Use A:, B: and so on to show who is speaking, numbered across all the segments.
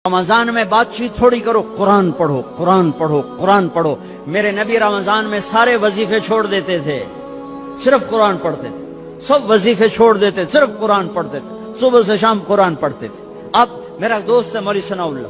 A: رمضان میں بات چیت تھوڑی کرو، قرآن پڑھو، قرآن پڑھو، قرآن پڑھو۔ میرے نبی رمضان میں سارے وظیفے چھوڑ دیتے تھے، صرف قرآن پڑھتے تھے، سب وظیفے چھوڑ دیتے، صرف قرآن پڑھتے تھے، صبح سے شام قرآن پڑھتے تھے۔ اب میرا دوست ہے مولوی ثناء اللہ،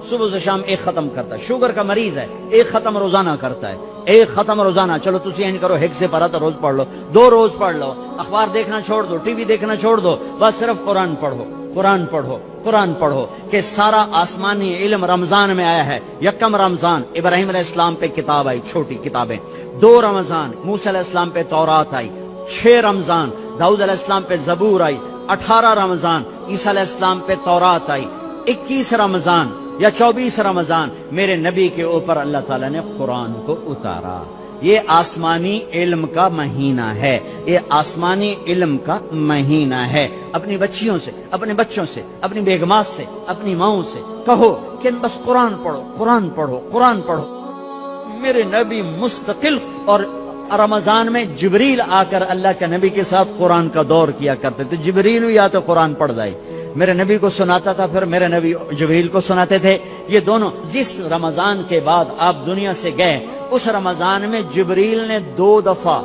A: صبح سے شام ایک ختم کرتا ہے، شوگر کا مریض ہے، ایک ختم روزانہ کرتا ہے، ایک ختم روزانہ۔ چلو تسی این کرو، ہیک سے پڑھا تو روز پڑھ لو، 2 روز پڑھ لو، اخبار دیکھنا چھوڑ دو، ٹی وی دیکھنا چھوڑ دو، بس صرف قرآن پڑھو، قرآن پڑھو، قرآن پڑھو۔ کہ سارا آسمانی علم رمضان میں آیا ہے۔ یکم رمضان ابراہیم علیہ السلام پہ کتاب آئی، چھوٹی کتابیں۔ 2 رمضان موسیٰ علیہ السلام پہ تورات آئی۔ 6 رمضان داؤد علیہ السلام پہ زبور آئی۔ 18 رمضان عیسیٰ علیہ السلام پہ تورات آئی۔ 21 رمضان یا 24 رمضان میرے نبی کے اوپر اللہ تعالیٰ نے قرآن کو اتارا۔ یہ آسمانی علم کا مہینہ ہے، یہ آسمانی علم کا مہینہ ہے۔ اپنی بچیوں سے، اپنے بچوں سے، اپنی بیگمات سے، اپنی ماؤں سے کہو کہ بس قرآن پڑھو، قرآن پڑھو، قرآن پڑھو۔ میرے نبی مستقل، اور رمضان میں جبریل آ کر اللہ کے نبی کے ساتھ قرآن کا دور کیا کرتے تھے۔ جبریل بھی آتا قرآن پڑھ دائی، میرے نبی کو سناتا تھا، پھر میرے نبی جبریل کو سناتے تھے۔ یہ دونوں جس رمضان کے بعد آپ دنیا سے گئے، اس رمضان میں جبریل نے 2 دفعہ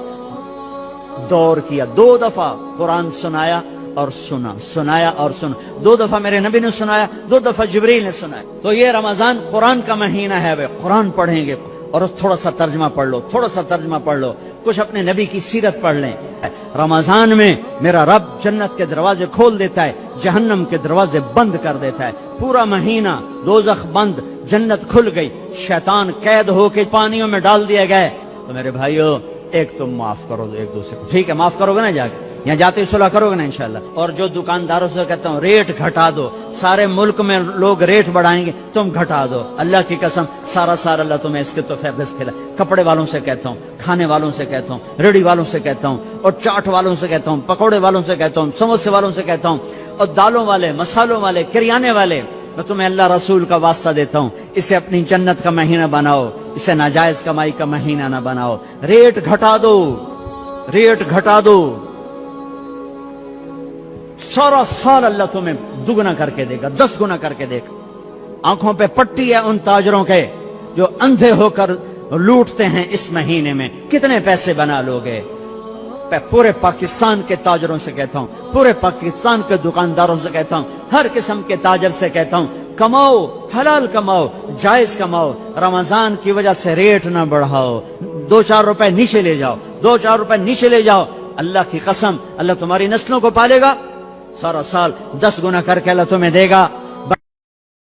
A: دور کیا، 2 دفعہ قرآن سنایا اور سنا، سنایا اور سنا۔ 2 دفعہ میرے نبی نے سنایا، 2 دفعہ جبریل نے سنایا۔ تو یہ رمضان قرآن کا مہینہ ہے، وہ قرآن پڑھیں گے، اور تھوڑا سا ترجمہ پڑھ لو، تھوڑا سا ترجمہ پڑھ لو، کچھ اپنے نبی کی سیرت پڑھ لیں۔ رمضان میں میرا رب جنت کے دروازے کھول دیتا ہے، جہنم کے دروازے بند کر دیتا ہے۔ پورا مہینہ دوزخ بند، جنت کھل گئی، شیطان قید ہو کے پانیوں میں ڈال دیا گئے۔ تو میرے بھائیو، ایک تم معاف کرو دو ایک دوسرے کو، ٹھیک ہے؟ معاف کرو گے نا؟ جا کے یہاں جاتے ہی صلح کرو گے نا انشاءاللہ۔ اور جو دکانداروں سے کہتا ہوں ریٹ گھٹا دو، سارے ملک میں لوگ ریٹ بڑھائیں گے، تم گھٹا دو، اللہ کی قسم سارا اللہ تمہیں اس کے تو فیض کھلا۔ کپڑے والوں سے کہتا ہوں، کھانے والوں سے کہتا ہوں، ریڑھی والوں سے کہتا ہوں، اور چاٹ والوں سے کہتا ہوں، پکوڑے والوں سے کہتا ہوں، سموسے والوں سے کہتا ہوں، اور دالوں والے، مسالوں والے، کریانے والے، میں تمہیں اللہ رسول کا واسطہ دیتا ہوں، اسے اپنی جنت کا مہینہ بناؤ، اسے ناجائز کمائی کا مہینہ نہ بناؤ۔ ریٹ گھٹا دو، ریٹ گھٹا دو، سارا سال اللہ تمہیں دگنا کر کے دے گا، 10 گنا کر کے دے گا۔ آنکھوں پہ پٹی ہے ان تاجروں کے جو اندھے ہو کر لوٹتے ہیں اس مہینے میں، کتنے پیسے بنا لوگے؟ پورے پاکستان کے تاجروں سے کہتا ہوں، پورے پاکستان کے دکانداروں سے کہتا ہوں، ہر قسم کے تاجر سے کہتا ہوں، کماؤ، حلال کماؤ، جائز کماؤ، رمضان کی وجہ سے ریٹ نہ بڑھاؤ، 2-4 روپے نیچے لے جاؤ، 2-4 روپے نیچے لے جاؤ۔ اللہ کی قسم اللہ تمہاری نسلوں کو پالے گا، سارا سال 10 گنا کر کے اللہ تمہیں دے گا۔